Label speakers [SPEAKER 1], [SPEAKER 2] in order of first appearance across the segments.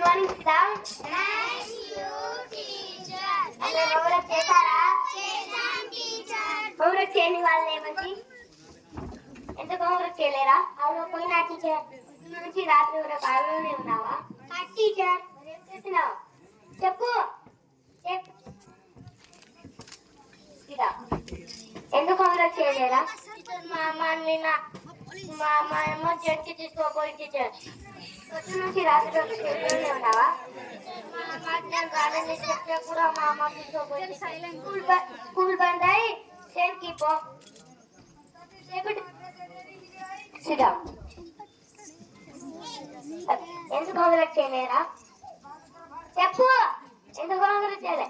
[SPEAKER 1] Morning సిద్ధాం. Homework చేశారా? Homework చేయని వాళ్ళని ఏమండి? ఎందుకు హోంవర్క్ చేయలేరా? అవును పోయినా టీచర్. నుంచి రాత్రి వరకు ఆలోనే ఉన్నావా? టీచర్ ఏం చేసినావు చెప్పు. ఎందుకు హోంవర్క్ చేయలేరా? మా అమ్మ ఏమో చెట్టు తీసుకోపోయి టీచర్. పొద్దు నుంచి రాత్రి వరకు చేతిలోనే ఉన్నావా? నేను కాదని చెప్తే కూడా మా అమ్మ తీసుకోపోయి స్కూల్ బంద్ అయి చేతికి పో. ఎందుకు హోంవర్క్ చేయలేరా? చెప్పు. ఎందుకు హోంవర్క్ చేయలే?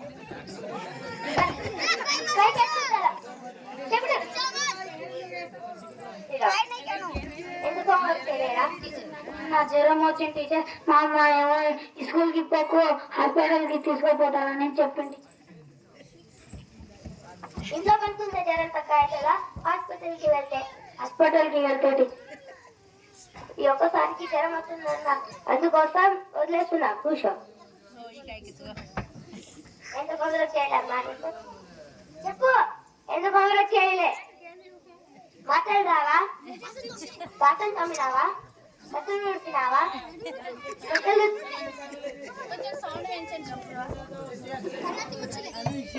[SPEAKER 1] ఎందుకు హోంవర్క్ చేయలేరా? నా జ్వరం వచ్చింది టీచర్. మా అమ్మ ఏమో స్కూల్కి పోకు హాస్పిటల్కి తీసుకుపోతానని చెప్పింది. ఇంట్లో పడుతుంటే జ్వరం తగ్గ హాస్పిటల్కి వెళ్తే ఈ ఒక్కసారికి జ్వరం వస్తుందన్న అందుకోసం వదిలేస్తున్నా. కూర్చో. ఎందుకు హోంవర్క్ చేయలేమ్మా? చెప్పు. ఎందుకు హోంవర్క్ చేయలే? మాటలు రావా? బాటలు తమ్మినావా? బట్టలు నడిచినావా?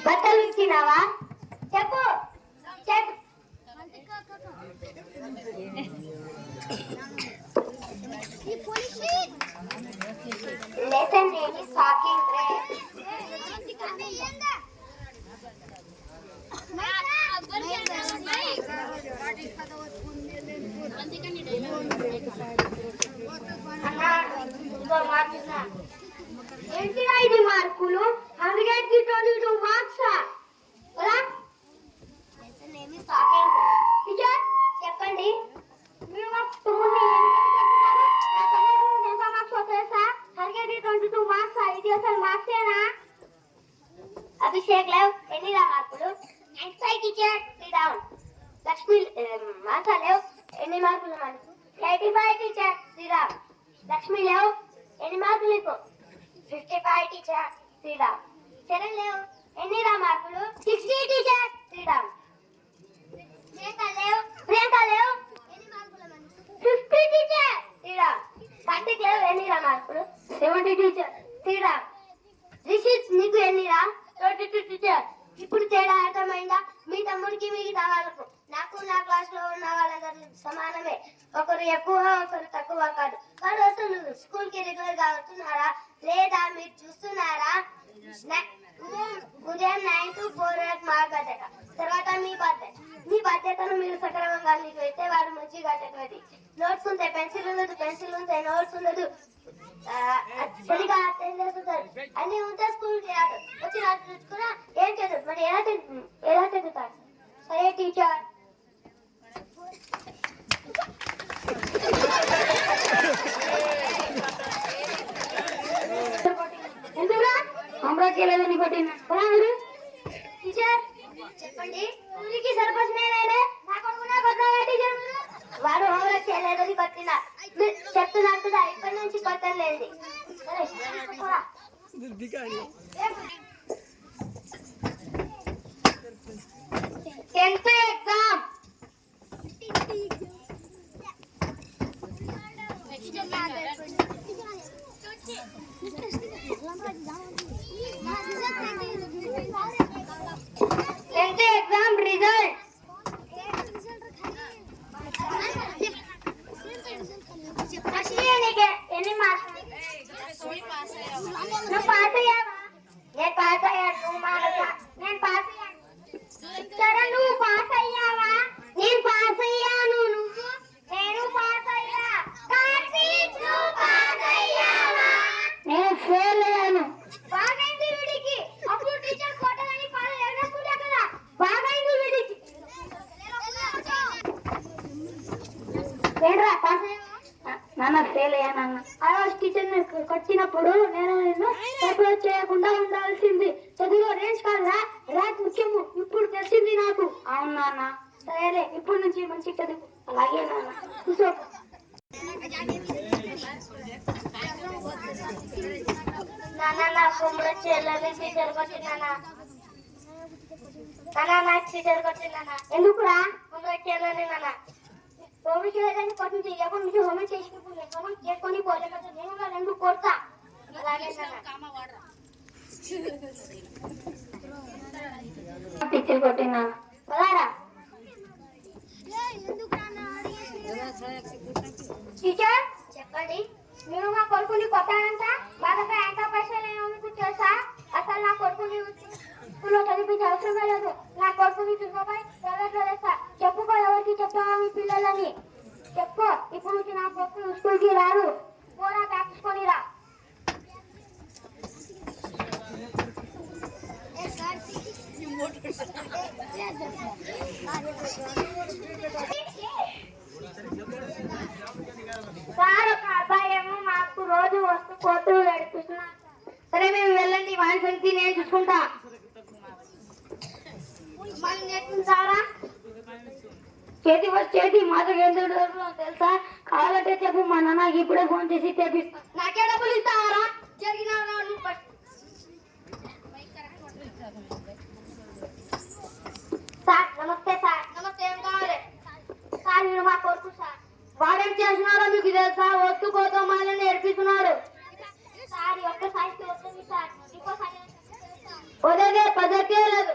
[SPEAKER 1] బట్టలు ఇచ్చినావా? చెప్పు. లెసన్ ఏంటి? సాకింగ్ ఏంటిరా ఇది మార్కులు? 100కి 22 మార్క్స్. చెప్పండి. మీరు ఎంత మార్క్స్ వస్తాయా? 100కి 22 మార్క్స్. ఇది అసలు మార్క్సేనా? అభిషేక్ లేవు. ఎన్నిరా మార్కులు? 95 టీచర్. డౌన్. లక్ష్మి మార్క్స్ లేవు. ఎన్ని మార్కులు మనకు? 85 టీచర్. శ్రీరామ్. లక్ష్మి లేవు. ఎన్ని మార్కులు నీకు? 55 టీచర్. శ్రీరామ్. చరణ్ లేవు. ఎన్నిరా మార్కులు? 60 టీచర్. శ్రీరామ్. ప్రియాంక లేవు. ఎన్ని మార్కులు మనకు? 50 టీచర్. శ్రీరామ్. కార్తిక్ లేవు. ఎన్నిరా మార్కులు? 70 టీచర్. శ్రీరామ్. రిషిత్ నీకు ఎన్నిరా? 22 టీచర్. ఇప్పుడు తేడా అర్థమైందా? మీ తమ్ముడికి మిగతా వాళ్ళకు నాకు నా క్లాస్ లో ఉన్న వాళ్ళందరూ సమానమే. ఒకరు ఎక్కువ ఒకరు తక్కువ కాదు. వాళ్ళు అసలు స్కూల్ కి రెగ్యులర్ గా వస్తున్నారా లేదా మీరు చూస్తున్నారా? ఉదయం 9 to 4 మా బాధ్యత. తర్వాత మీ బాధ్యతను మీరు సక్రమంగా నిర్వహిస్తే వారు మంచిగా చదవండి. నోట్స్ ఉంటాయి, పెన్సిల్ ఉంటాయి, నోట్స్ ఉండదు. సరిగా అటెండెన్స్ అన్ని ఉంటే స్కూల్ కి రాదు. వచ్చి రాదు చూసుకున్నా ఏం చదువు మరి ఎలా చదువుతారు? సరే టీచర్. ఎందుకురా అమరాకి లేదని కొట్టినా? టీచర్ చెప్పండి. ఊరికి సర్పంచ్ నేనే. నా కొడుకున్నా కొట్టినా టీచర్. వాడు హోంవర్క్ చేయలేదని కొట్టినా. చెప్తున్నా ఇప్పటి నుంచి కొట్టలేదు. ఎగ్జామ్ ఎగ్జామ్ రిజల్ట్ ఎన్ని మార్క్స్? నువ్వు పాస్ అయ్యావా? నేను పాస్ అయ్యాను. నువ్వు మారసా? నేను పాస్ అయ్యాను. సరే నువ్వు పాస్ అయ్యావా? నేను పాస్ అయ్యాను. నేను పాస్ అయ్యా. నువ్వు పాస్ అయ్యావా? నేను ఫెయిల్ అయ్యాను. బాగైంది వీడికి. అప్పుడు టీచర్ కొట్టదని పాస్ ఎగరేసుకుంటా కదా. బాగైంది వీడికి. ఏంట్రా పాస్ అయ్యావా? నాన్న ఫెయిల్ అయ్యానన్న. ఆ రోజు టీచర్ కొట్టినప్పుడు నేను సపోర్ట్ చేయకుండా ఉండాల్సింది. చదువులో రేంజ్ కాదా ర్యాంక్ ముఖ్యము. ఇప్పుడు తెలిసింది నాకు. అవును నాన్న. సరేలే ఇప్పటి నుంచి మంచి చదువు. అలాగే నాన్న. కూర్చో. నాన్న నా కుమ్మడి చెల్లెని టీచర్ కొట్టినానా నాన్న నాకు టీచర్ కొట్టినానా ఎందుకురా కుమ్మడి చెల్లెని నాన్న హోంవర్క్ చేయడానికి కొట్టింది ఎప్పటి నుంచి హోంవర్క్ చేసుకుంటుంది హోంవర్క్ చేసుకొని పోలే కదా నేను రెండు కొడతా అలాగే టీచర్ కొట్టినా పోలారా టీచర్ చెప్పండి మీరు మా కొడుకుని కొట్టారంట బాగా ఎంత పైసలు మీకు తెలుసా అసలు నా కొడుకుని స్కూల్లో చదివించే అవసరం లేదు నా కొడుకుని చూసుకోపోయి ప్రైవేట్లో వేస్తా చెప్పుకో ఎవరికి చెప్తావా మీ పిల్లలని చెప్పు ఇప్పుడు నుంచి నా కొడుకు స్కూల్కి రారు పోరా దాచుకొని రా సార్ ఒక అబ్బాయి ఏమో మాకు రోజు వస్తూ పోతూ నడిపిస్తున్నా సరే మేము వెళ్ళండి వాడి సంగతి నేను చూసుకుంటా మళ్ళీ నేర్చుకుంటారా చేతి మాటలు ఎందుకు తెలుసా కావాలంటే చెప్పు మా నాన్నకి ఇప్పుడే ఫోన్ చేసి తెప్పిస్తా నాకే డబ్బులు ఇస్తావారా జరిగిన సార్ నమస్తే సార్ నమస్తే ఏం కావాలి సార్ మీరు మా కొడుకు సార్ వాడేం చేస్తున్నారో మీకు తెలుసా ఒత్తుకోతో మళ్ళీ నేర్పిస్తున్నారు సార్ ఒక్కసారి వస్తుంది సార్ ఇంకోసారి వదలే పద్ధతే లేదు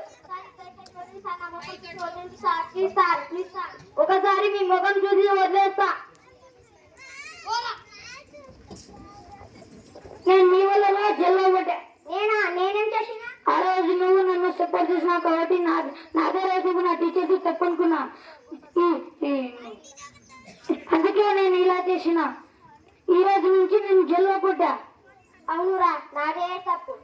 [SPEAKER 1] ఒకసారి మీ ముఖం చూసి వదిలేస్తా నేను మీ వల్ల జల్లో పడ్డా నేనేం చేసినా ఆ రోజు నువ్వు నన్ను సపోర్ట్ చేసినావు కాబట్టి నాదే రేపు నా టీచర్కి తప్పనుకున్నా అందుకే నేను ఇలా చేసిన ఈ రోజు నుంచి నేను జల్లో పడ్డా అవునురా నాదే తప్పు